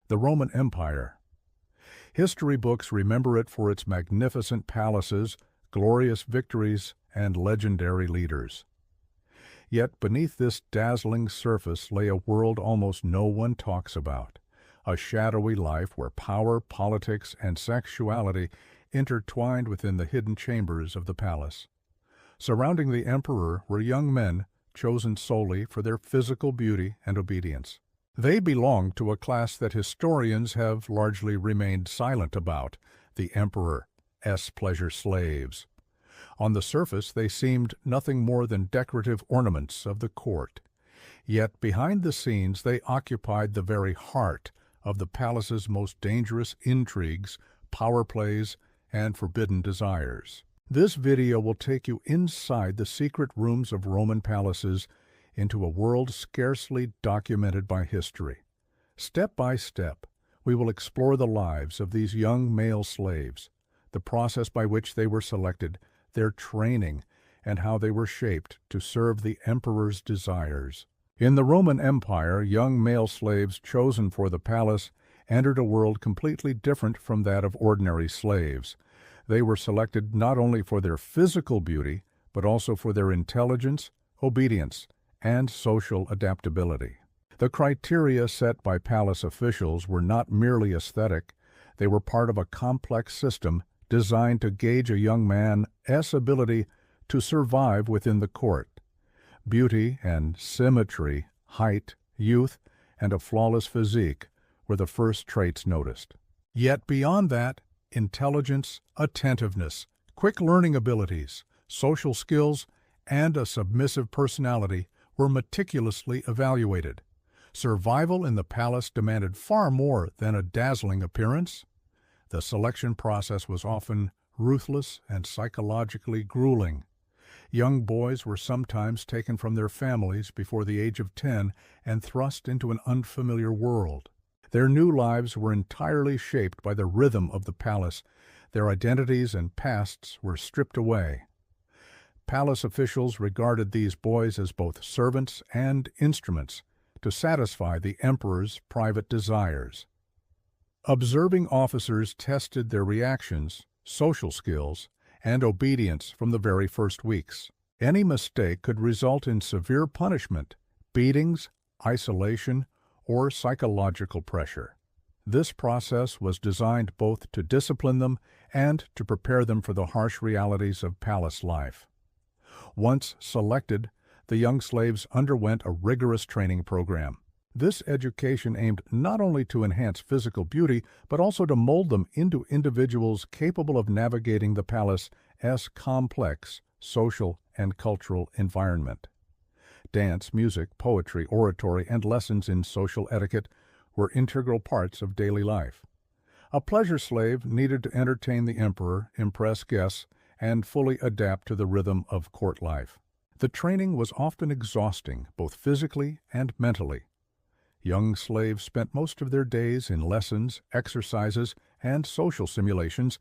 The Roman Empire. History books remember it for its magnificent palaces, glorious victories, and legendary leaders. Yet beneath this dazzling surface lay a world almost no one talks about, a shadowy life where power, politics, and sexuality intertwined within the hidden chambers of the palace. Surrounding the emperor were young men chosen solely for their physical beauty and obedience. They belonged to a class that historians have largely remained silent about, the emperor's pleasure slaves. On the surface, they seemed nothing more than decorative ornaments of the court. Yet behind the scenes, they occupied the very heart of the palace's most dangerous intrigues, power plays, and forbidden desires. This video will take you inside the secret rooms of Roman palaces into a world scarcely documented by history. Step by step, we will explore the lives of these young male slaves, the process by which they were selected, their training, and how they were shaped to serve the emperor's desires. In the Roman Empire, young male slaves chosen for the palace entered a world completely different from that of ordinary slaves. They were selected not only for their physical beauty, but also for their intelligence, obedience, and social adaptability. The criteria set by palace officials were not merely aesthetic, they were part of a complex system designed to gauge a young man's ability to survive within the court. Beauty and symmetry, height, youth, and a flawless physique were the first traits noticed. Yet beyond that, intelligence, attentiveness, quick learning abilities, social skills, and a submissive personality were meticulously evaluated. Survival in the palace demanded far more than a dazzling appearance. The selection process was often ruthless and psychologically grueling. Young boys were sometimes taken from their families before the age of 10 and thrust into an unfamiliar world. Their new lives were entirely shaped by the rhythm of the palace. Their identities and pasts were stripped away. Palace officials regarded these boys as both servants and instruments to satisfy the emperor's private desires. Observing officers tested their reactions, social skills, and obedience from the very first weeks. Any mistake could result in severe punishment, beatings, isolation, or psychological pressure. This process was designed both to discipline them and to prepare them for the harsh realities of palace life. Once selected, the young slaves underwent a rigorous training program. This education aimed not only to enhance physical beauty, but also to mold them into individuals capable of navigating the palace's complex social and cultural environment. Dance, music, poetry, oratory, and lessons in social etiquette were integral parts of daily life. A pleasure slave needed to entertain the emperor, impress guests, and fully adapt to the rhythm of court life. The training was often exhausting, both physically and mentally. Young slaves spent most of their days in lessons, exercises, and social simulations,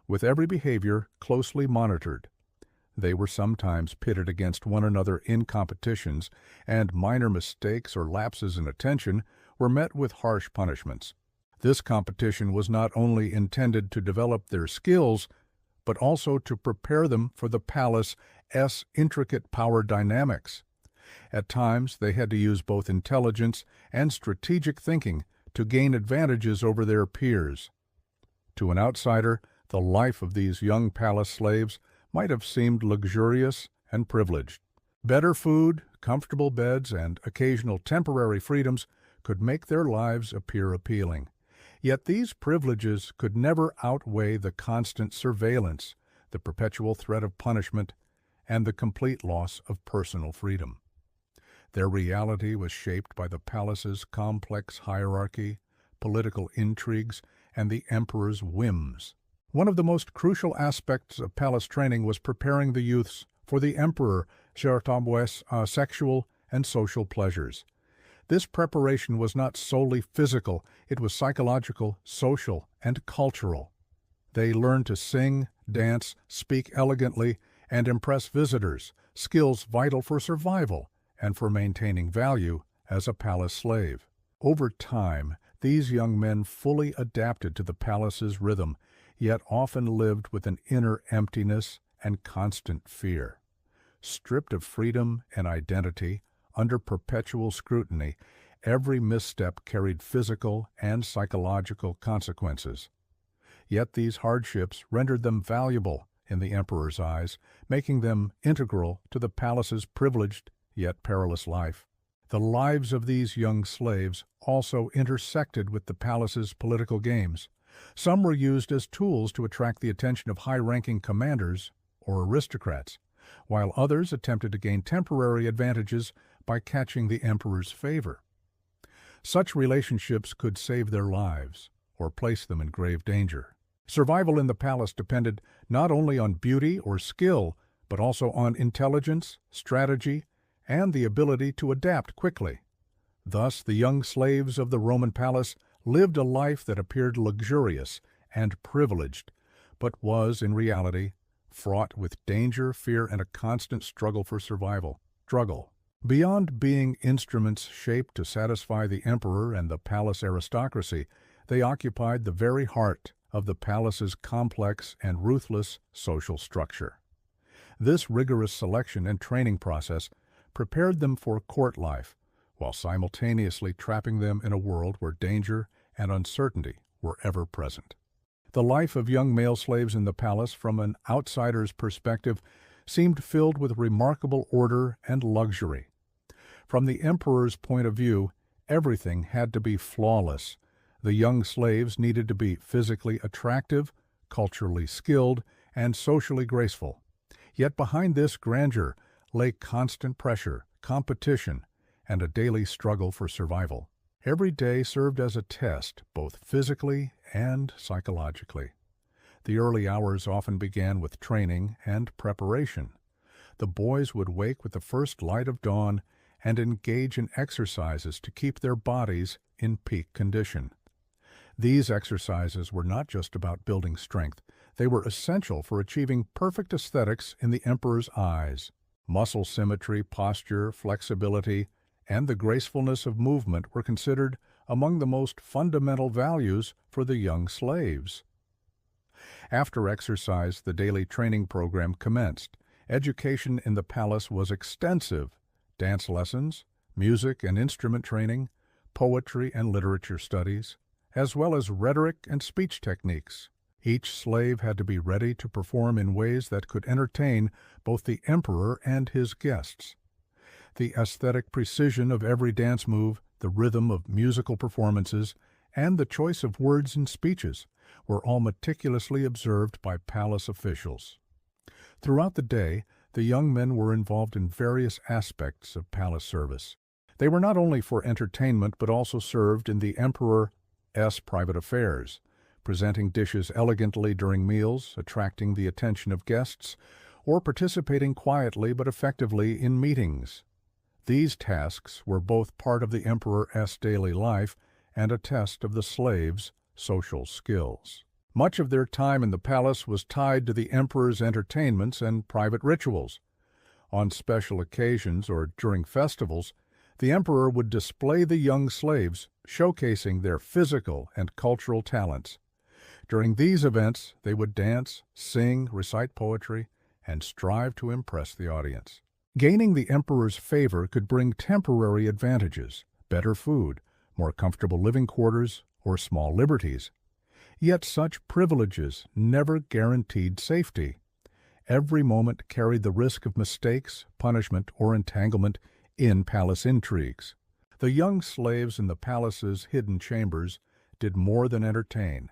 with every behavior closely monitored. They were sometimes pitted against one another in competitions, and minor mistakes or lapses in attention were met with harsh punishments. This competition was not only intended to develop their skills, but also to prepare them for the palace's intricate power dynamics. At times, they had to use both intelligence and strategic thinking to gain advantages over their peers. To an outsider, the life of these young palace slaves might have seemed luxurious and privileged. Better food, comfortable beds, and occasional temporary freedoms could make their lives appear appealing. Yet these privileges could never outweigh the constant surveillance, the perpetual threat of punishment, and the complete loss of personal freedom. Their reality was shaped by the palace's complex hierarchy, political intrigues, and the emperor's whims. One of the most crucial aspects of palace training was preparing the youths for the emperor's sexual and social pleasures. This preparation was not solely physical, it was psychological, social, and cultural. They learned to sing, dance, speak elegantly, and impress visitors, skills vital for survival and for maintaining value as a palace slave. Over time, These young men fully adapted to the palace's rhythm, yet often lived with an inner emptiness and constant fear. Stripped of freedom and identity, under perpetual scrutiny, every misstep carried physical and psychological consequences. Yet these hardships rendered them valuable in the emperor's eyes, making them integral to the palace's privileged yet perilous life. The lives of these young slaves also intersected with the palace's political games. Some were used as tools to attract the attention of high-ranking commanders or aristocrats, while others attempted to gain temporary advantages by catching the emperor's favor. Such relationships could save their lives or place them in grave danger. Survival in the palace depended not only on beauty or skill, but also on intelligence, strategy, and the ability to adapt quickly. Thus, the young slaves of the Roman palace lived a life that appeared luxurious and privileged, but was, in reality, fraught with danger, fear, and a constant struggle for survival. Beyond being instruments shaped to satisfy the emperor and the palace aristocracy, they occupied the very heart of the palace's complex and ruthless social structure. This rigorous selection and training process prepared them for court life, while simultaneously trapping them in a world where danger and uncertainty were ever present. The life of young male slaves in the palace, from an outsider's perspective, seemed filled with remarkable order and luxury. From the emperor's point of view, everything had to be flawless. The young slaves needed to be physically attractive, culturally skilled, and socially graceful. Yet behind this grandeur lay constant pressure, competition, and a daily struggle for survival. Every day served as a test, both physically and psychologically. The early hours often began with training and preparation. The boys would wake with the first light of dawn and engage in exercises to keep their bodies in peak condition. These exercises were not just about building strength. They were essential for achieving perfect aesthetics in the emperor's eyes. Muscle symmetry, posture, flexibility, and the gracefulness of movement were considered among the most fundamental values for the young slaves. After exercise, the daily training program commenced. Education in the palace was extensive. Dance lessons, music and instrument training, poetry and literature studies, as well as rhetoric and speech techniques. Each slave had to be ready to perform in ways that could entertain both the emperor and his guests. The aesthetic precision of every dance move, the rhythm of musical performances, and the choice of words and speeches were all meticulously observed by palace officials. Throughout the day, the young men were involved in various aspects of palace service. They were not only for entertainment, but also served in the emperor's private affairs, presenting dishes elegantly during meals, attracting the attention of guests, or participating quietly but effectively in meetings. These tasks were both part of the emperor's daily life and a test of the slaves' social skills. Much of their time in the palace was tied to the emperor's entertainments and private rituals. On special occasions or during festivals, the emperor would display the young slaves, showcasing their physical and cultural talents. During these events, they would dance, sing, recite poetry, and strive to impress the audience. Gaining the emperor's favor could bring temporary advantages, better food, more comfortable living quarters, or small liberties. Yet such privileges never guaranteed safety. Every moment carried the risk of mistakes, punishment, or entanglement in palace intrigues. The young slaves in the palace's hidden chambers did more than entertain.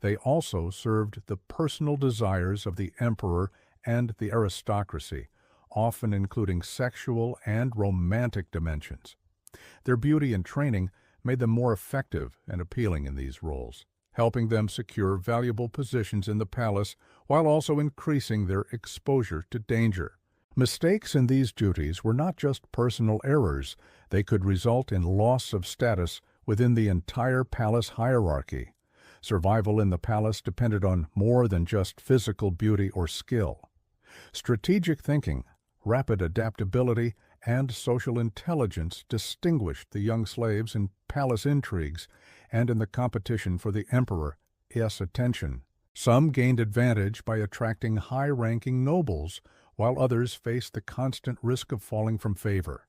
They also served the personal desires of the emperor and the aristocracy, often including sexual and romantic dimensions. Their beauty and training made them more effective and appealing in these roles, helping them secure valuable positions in the palace while also increasing their exposure to danger. Mistakes in these duties were not just personal errors. They could result in loss of status within the entire palace hierarchy. Survival in the palace depended on more than just physical beauty or skill. Strategic thinking, rapid adaptability, and social intelligence distinguished the young slaves in palace intrigues and in the competition for the emperor's attention. Some gained advantage by attracting high-ranking nobles, while others faced the constant risk of falling from favor.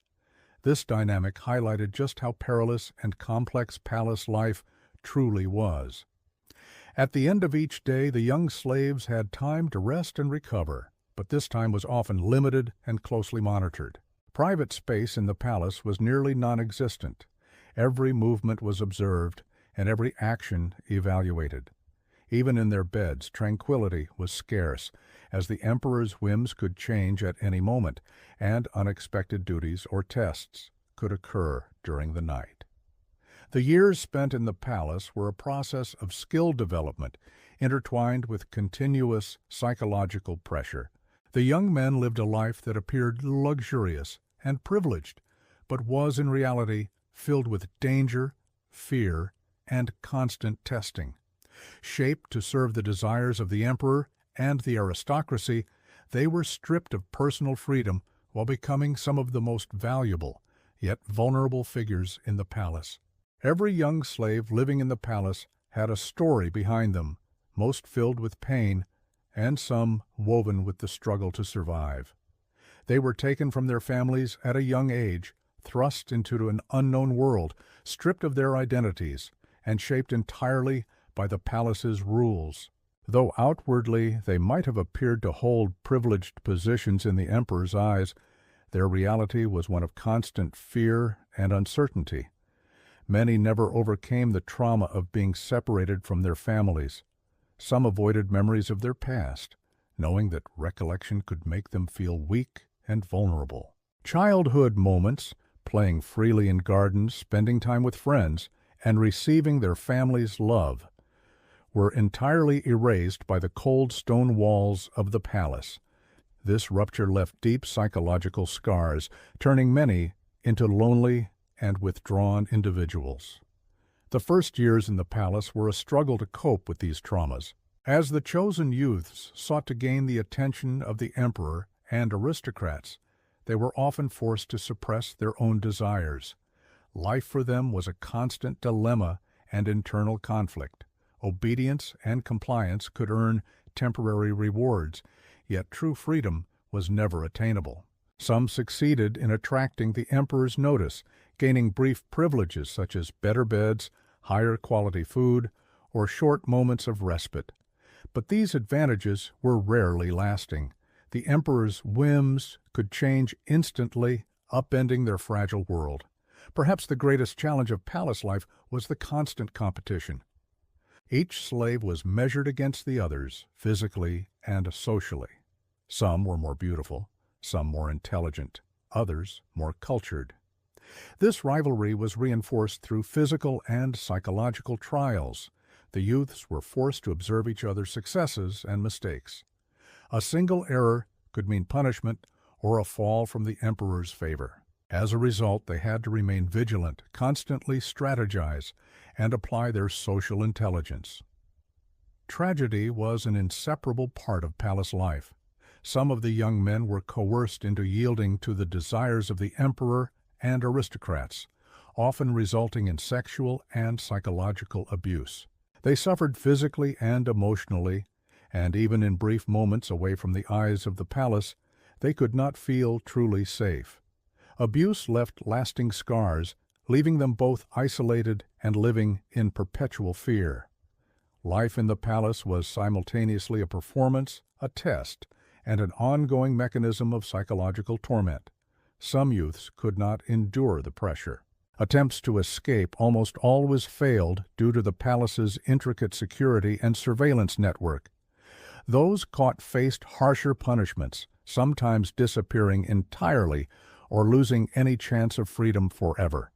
This dynamic highlighted just how perilous and complex palace life truly was. At the end of each day, the young slaves had time to rest and recover, but this time was often limited and closely monitored. Private space in the palace was nearly non-existent. Every movement was observed, and every action evaluated. Even in their beds, tranquility was scarce, as the emperor's whims could change at any moment, and unexpected duties or tests could occur during the night. The years spent in the palace were a process of skill development, intertwined with continuous psychological pressure. The young men lived a life that appeared luxurious and privileged, but was in reality filled with danger, fear, and constant testing. Shaped to serve the desires of the emperor and the aristocracy, they were stripped of personal freedom while becoming some of the most valuable, yet vulnerable figures in the palace. Every young slave living in the palace had a story behind them, most filled with pain, and some woven with the struggle to survive. They were taken from their families at a young age, thrust into an unknown world, stripped of their identities, and shaped entirely by the palace's rules. Though outwardly they might have appeared to hold privileged positions in the emperor's eyes, their reality was one of constant fear and uncertainty. Many never overcame the trauma of being separated from their families. Some avoided memories of their past, knowing that recollection could make them feel weak and vulnerable. Childhood moments, playing freely in gardens, spending time with friends, and receiving their family's love, were entirely erased by the cold stone walls of the palace. This rupture left deep psychological scars, turning many into lonely and withdrawn individuals. The first years in the palace were a struggle to cope with these traumas. As the chosen youths sought to gain the attention of the emperor and aristocrats, they were often forced to suppress their own desires. Life for them was a constant dilemma and internal conflict. Obedience and compliance could earn temporary rewards, yet true freedom was never attainable. Some succeeded in attracting the emperor's notice, gaining brief privileges such as better beds, higher quality food, or short moments of respite. But these advantages were rarely lasting. The emperor's whims could change instantly, upending their fragile world. Perhaps the greatest challenge of palace life was the constant competition. Each slave was measured against the others, physically and socially. Some were more beautiful, some more intelligent, others more cultured. This rivalry was reinforced through physical and psychological trials. The youths were forced to observe each other's successes and mistakes. A single error could mean punishment or a fall from the emperor's favor. As a result, they had to remain vigilant, constantly strategize, and apply their social intelligence. Tragedy was an inseparable part of palace life. Some of the young men were coerced into yielding to the desires of the emperor and aristocrats, often resulting in sexual and psychological abuse. They suffered physically and emotionally, and even in brief moments away from the eyes of the palace, they could not feel truly safe. Abuse left lasting scars, leaving them both isolated and living in perpetual fear. Life in the palace was simultaneously a performance, a test, and an ongoing mechanism of psychological torment. Some youths could not endure the pressure. Attempts to escape almost always failed due to the palace's intricate security and surveillance network. Those caught faced harsher punishments, sometimes disappearing entirely or losing any chance of freedom forever.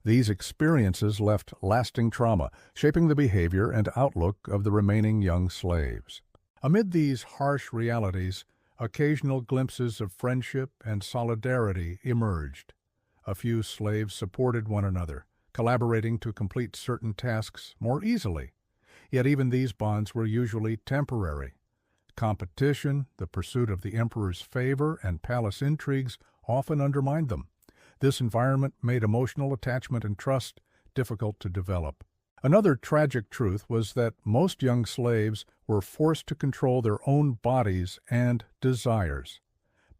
These experiences left lasting trauma, shaping the behavior and outlook of the remaining young slaves. Amid these harsh realities, occasional glimpses of friendship and solidarity emerged. A few slaves supported one another, collaborating to complete certain tasks more easily. Yet even these bonds were usually temporary. Competition, the pursuit of the emperor's favor, and palace intrigues often undermined them. This environment made emotional attachment and trust difficult to develop. Another tragic truth was that most young slaves were forced to control their own bodies and desires.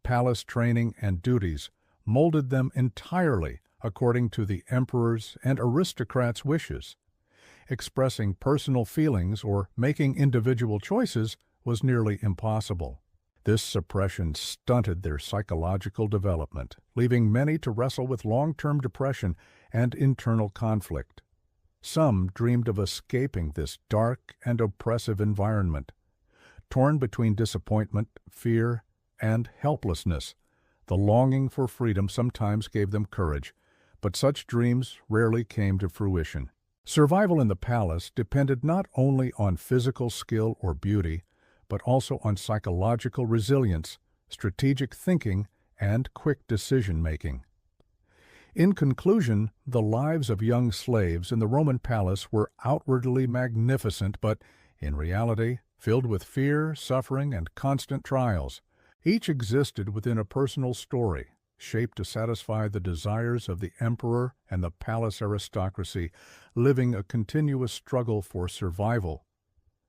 Palace training and duties molded them entirely according to the emperor's and aristocrats' wishes. Expressing personal feelings or making individual choices was nearly impossible. This suppression stunted their psychological development, leaving many to wrestle with long-term depression and internal conflict. Some dreamed of escaping this dark and oppressive environment. Torn between disappointment, fear, and helplessness, the longing for freedom sometimes gave them courage, but such dreams rarely came to fruition. Survival in the palace depended not only on physical skill or beauty, but also on psychological resilience, strategic thinking, and quick decision-making. In conclusion, the lives of young slaves in the Roman palace were outwardly magnificent, but in reality filled with fear, suffering, and constant trials. Each existed within a personal story, shaped to satisfy the desires of the emperor and the palace aristocracy, living a continuous struggle for survival.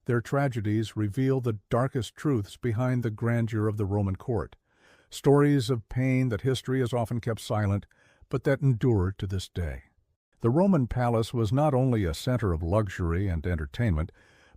Their tragedies reveal the darkest truths behind the grandeur of the Roman court, stories of pain that history has often kept silent, but that endured to this day. The Roman palace was not only a center of luxury and entertainment,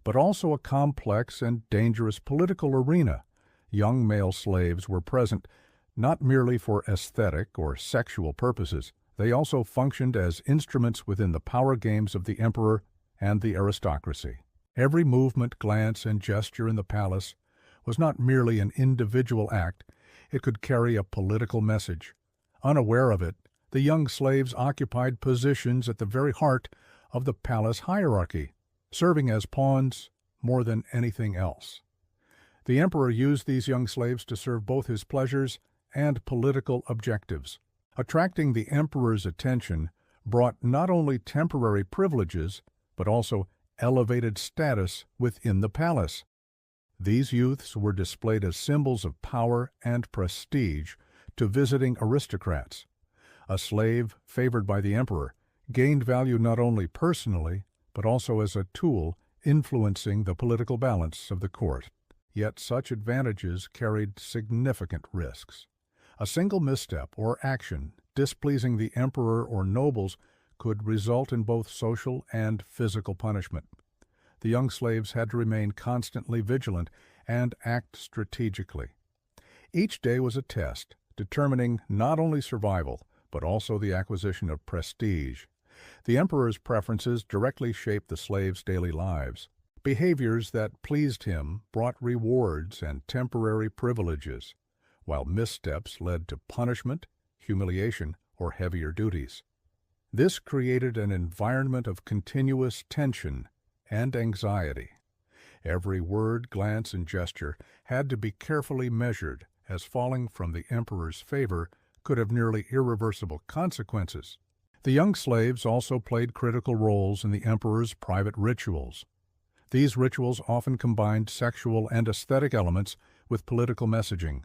but also a complex and dangerous political arena. Young male slaves were present not merely for aesthetic or sexual purposes. They also functioned as instruments within the power games of the emperor and the aristocracy. Every movement, glance, and gesture in the palace was not merely an individual act, it could carry a political message. Unaware of it, the young slaves occupied positions at the very heart of the palace hierarchy, serving as pawns more than anything else. The emperor used these young slaves to serve both his pleasures and political objectives. Attracting the emperor's attention brought not only temporary privileges, but also elevated status within the palace. These youths were displayed as symbols of power and prestige to visiting aristocrats. A slave favored by the emperor gained value not only personally, but also as a tool influencing the political balance of the court. Yet such advantages carried significant risks. A single misstep or action displeasing the emperor or nobles could result in both social and physical punishment. The young slaves had to remain constantly vigilant and act strategically. Each day was a test, determining not only survival, but also the acquisition of prestige. The emperor's preferences directly shaped the slaves' daily lives. Behaviors that pleased him brought rewards and temporary privileges, while missteps led to punishment, humiliation, or heavier duties. This created an environment of continuous tension and anxiety. Every word, glance, and gesture had to be carefully measured, as falling from the emperor's favor could have nearly irreversible consequences. The young slaves also played critical roles in the emperor's private rituals. These rituals often combined sexual and aesthetic elements with political messaging.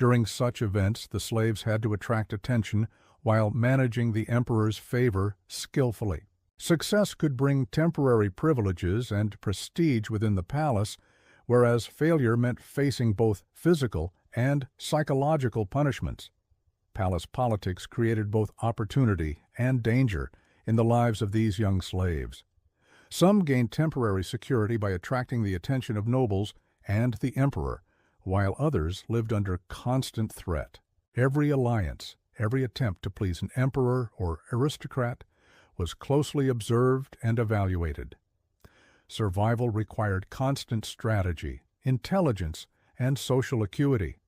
During such events, the slaves had to attract attention while managing the emperor's favor skillfully. Success could bring temporary privileges and prestige within the palace, whereas failure meant facing both physical and psychological punishments. Palace politics created both opportunity and danger in the lives of these young slaves. Some gained temporary security by attracting the attention of nobles and the emperor, while others lived under constant threat. Every alliance, every attempt to please an emperor or aristocrat was closely observed and evaluated. Survival required constant strategy, intelligence, and social acuity.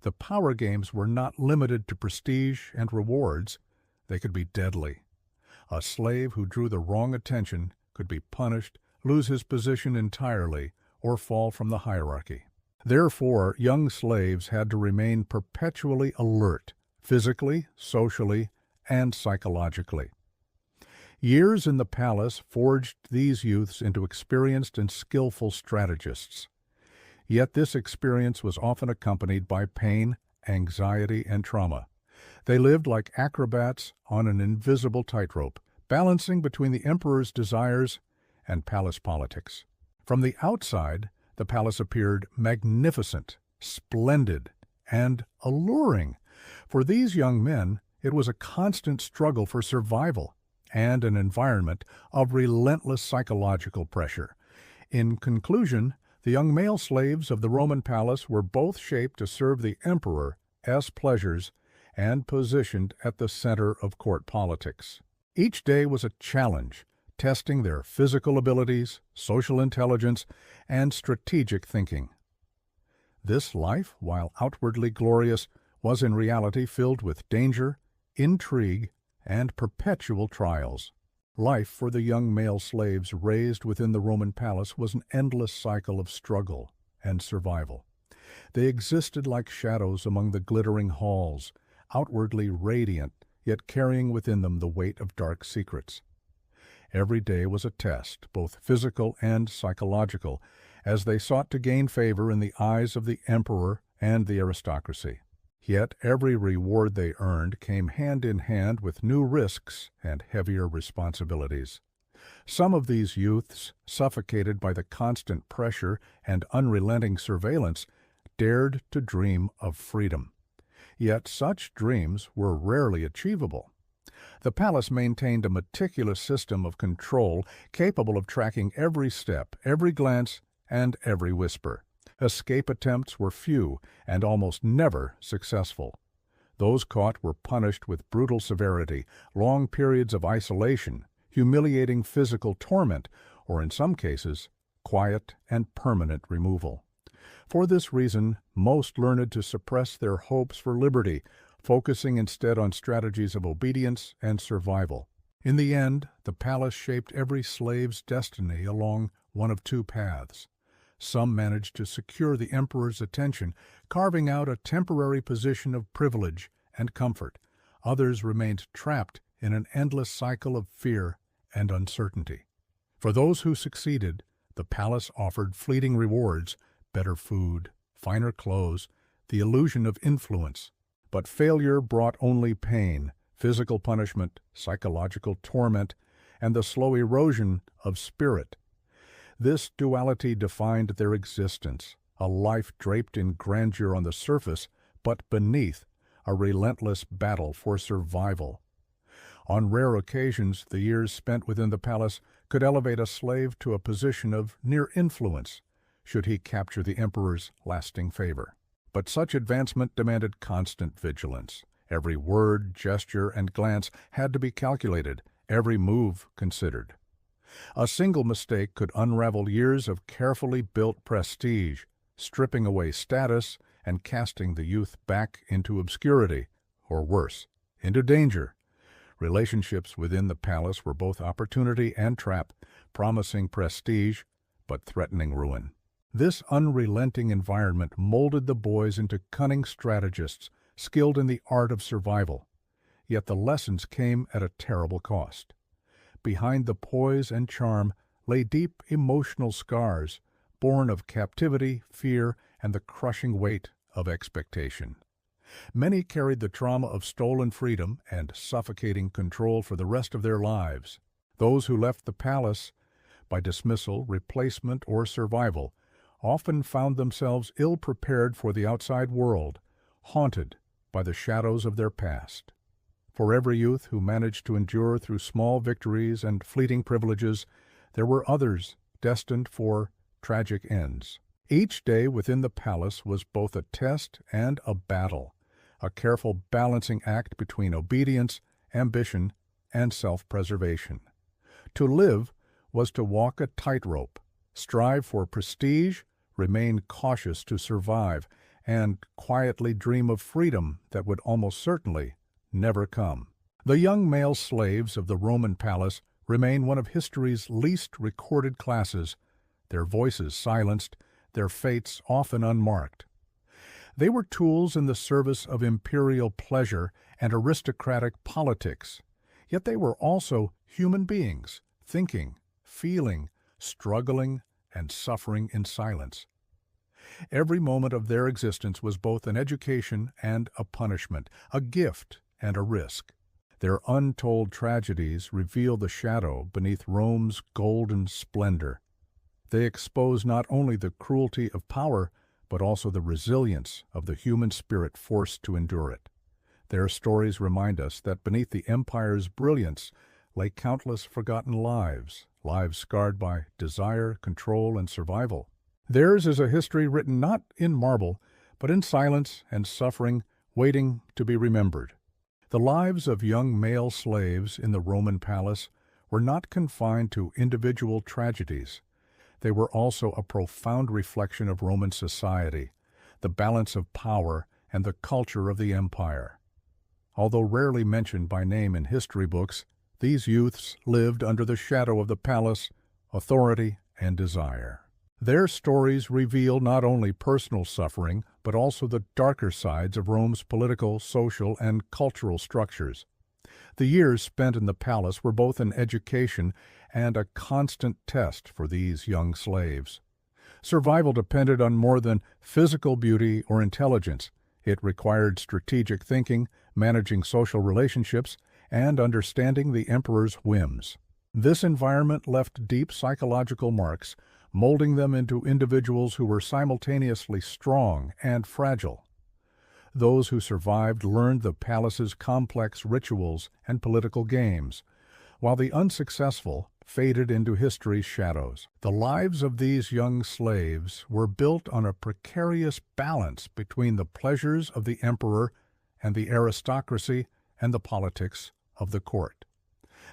The power games were not limited to prestige and rewards. They could be deadly. A slave who drew the wrong attention could be punished, lose his position entirely, or fall from the hierarchy. Therefore, young slaves had to remain perpetually alert, physically, socially, and psychologically. Years in the palace forged these youths into experienced and skillful strategists. Yet this experience was often accompanied by pain, anxiety, and trauma. They lived like acrobats on an invisible tightrope, balancing between the emperor's desires and palace politics. From the outside, the palace appeared magnificent, splendid, and alluring. For these young men, it was a constant struggle for survival and an environment of relentless psychological pressure. In conclusion, the young male slaves of the Roman palace were both shaped to serve the emperor's pleasures and positioned at the center of court politics. Each day was a challenge, testing their physical abilities, social intelligence, and strategic thinking. This life, while outwardly glorious, was in reality filled with danger, intrigue, and perpetual trials. Life for the young male slaves raised within the Roman palace was an endless cycle of struggle and survival. They existed like shadows among the glittering halls, outwardly radiant, yet carrying within them the weight of dark secrets. Every day was a test, both physical and psychological, as they sought to gain favor in the eyes of the emperor and the aristocracy. Yet every reward they earned came hand in hand with new risks and heavier responsibilities. Some of these youths, suffocated by the constant pressure and unrelenting surveillance, dared to dream of freedom. Yet such dreams were rarely achievable. The palace maintained a meticulous system of control capable of tracking every step, every glance, and every whisper. Escape attempts were few and almost never successful. Those caught were punished with brutal severity, long periods of isolation, humiliating physical torment, or in some cases, quiet and permanent removal. For this reason, most learned to suppress their hopes for liberty, focusing instead on strategies of obedience and survival. In the end, the palace shaped every slave's destiny along one of two paths. Some managed to secure the emperor's attention, carving out a temporary position of privilege and comfort. Others remained trapped in an endless cycle of fear and uncertainty. For those who succeeded, the palace offered fleeting rewards, better food, finer clothes, the illusion of influence. But failure brought only pain, physical punishment, psychological torment, and the slow erosion of spirit. This duality defined their existence, a life draped in grandeur on the surface, but beneath, a relentless battle for survival. On rare occasions, the years spent within the palace could elevate a slave to a position of near influence, should he capture the emperor's lasting favor. But such advancement demanded constant vigilance. Every word, gesture, and glance had to be calculated, every move considered. A single mistake could unravel years of carefully built prestige, stripping away status and casting the youth back into obscurity, or worse, into danger. Relationships within the palace were both opportunity and trap, promising prestige, but threatening ruin. This unrelenting environment molded the boys into cunning strategists, skilled in the art of survival. Yet the lessons came at a terrible cost. Behind the poise and charm lay deep emotional scars, born of captivity, fear, and the crushing weight of expectation. Many carried the trauma of stolen freedom and suffocating control for the rest of their lives. Those who left the palace, by dismissal, replacement, or survival, often found themselves ill-prepared for the outside world, haunted by the shadows of their past. For every youth who managed to endure through small victories and fleeting privileges, there were others destined for tragic ends. Each day within the palace was both a test and a battle, a careful balancing act between obedience, ambition, and self-preservation. To live was to walk a tightrope, strive for prestige, remain cautious to survive, and quietly dream of freedom that would almost certainly never come. The young male slaves of the Roman palace remain one of history's least recorded classes, their voices silenced, their fates often unmarked. They were tools in the service of imperial pleasure and aristocratic politics, yet they were also human beings, thinking, feeling, struggling, and suffering in silence. Every moment of their existence was both an education and a punishment, a gift and a risk. Their untold tragedies reveal the shadow beneath Rome's golden splendor. They expose not only the cruelty of power, but also the resilience of the human spirit forced to endure it. Their stories remind us that beneath the empire's brilliance lay countless forgotten lives, lives scarred by desire, control, and survival. Theirs is a history written not in marble, but in silence and suffering, waiting to be remembered. The lives of young male slaves in the Roman palace were not confined to individual tragedies. They were also a profound reflection of Roman society, the balance of power, and the culture of the empire. Although rarely mentioned by name in history books, these youths lived under the shadow of the palace, authority, and desire. Their stories reveal not only personal suffering, but also the darker sides of Rome's political, social, and cultural structures. The years spent in the palace were both an education and a constant test for these young slaves. Survival depended on more than physical beauty or intelligence. It required strategic thinking, managing social relationships, and understanding the emperor's whims. This environment left deep psychological marks, molding them into individuals who were simultaneously strong and fragile. Those who survived learned the palace's complex rituals and political games, while the unsuccessful faded into history's shadows. The lives of these young slaves were built on a precarious balance between the pleasures of the emperor and the aristocracy and the politics of the court.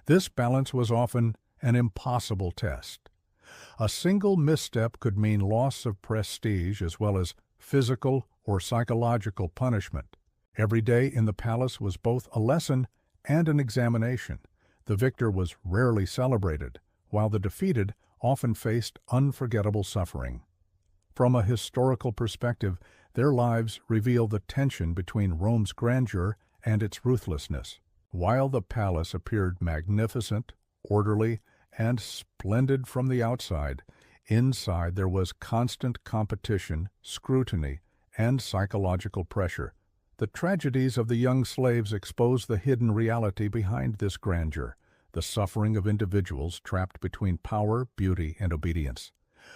This balance was often an impossible test. A single misstep could mean loss of prestige as well as physical or psychological punishment. Every day in the palace was both a lesson and an examination. The victor was rarely celebrated, while the defeated often faced unforgettable suffering. From a historical perspective, their lives reveal the tension between Rome's grandeur and its ruthlessness. While the palace appeared magnificent, orderly, and splendid from the outside, inside there was constant competition, scrutiny, and psychological pressure. The tragedies of the young slaves expose the hidden reality behind this grandeur, the suffering of individuals trapped between power, beauty, and obedience.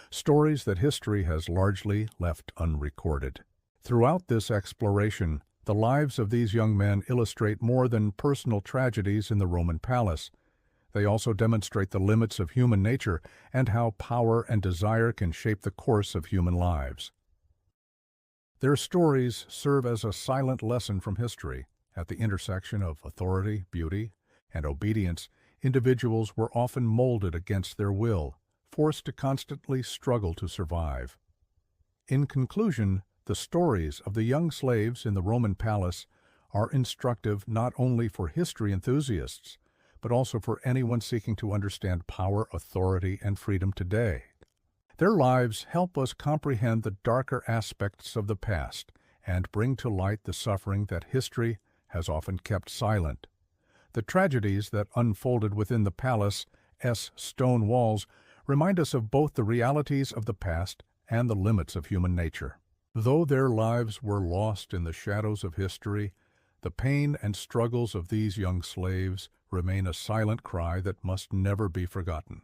Stories that history has largely left unrecorded. Throughout this exploration, the lives of these young men illustrate more than personal tragedies in the Roman palace. They also demonstrate the limits of human nature and how power and desire can shape the course of human lives. Their stories serve as a silent lesson from history. At the intersection of authority, beauty, and obedience, individuals were often molded against their will, forced to constantly struggle to survive. In conclusion, the stories of the young slaves in the Roman palace are instructive not only for history enthusiasts, but also for anyone seeking to understand power, authority, and freedom today. Their lives help us comprehend the darker aspects of the past and bring to light the suffering that history has often kept silent. The tragedies that unfolded within the palace's stone walls remind us of both the realities of the past and the limits of human nature. Though their lives were lost in the shadows of history, the pain and struggles of these young slaves remain a silent cry that must never be forgotten.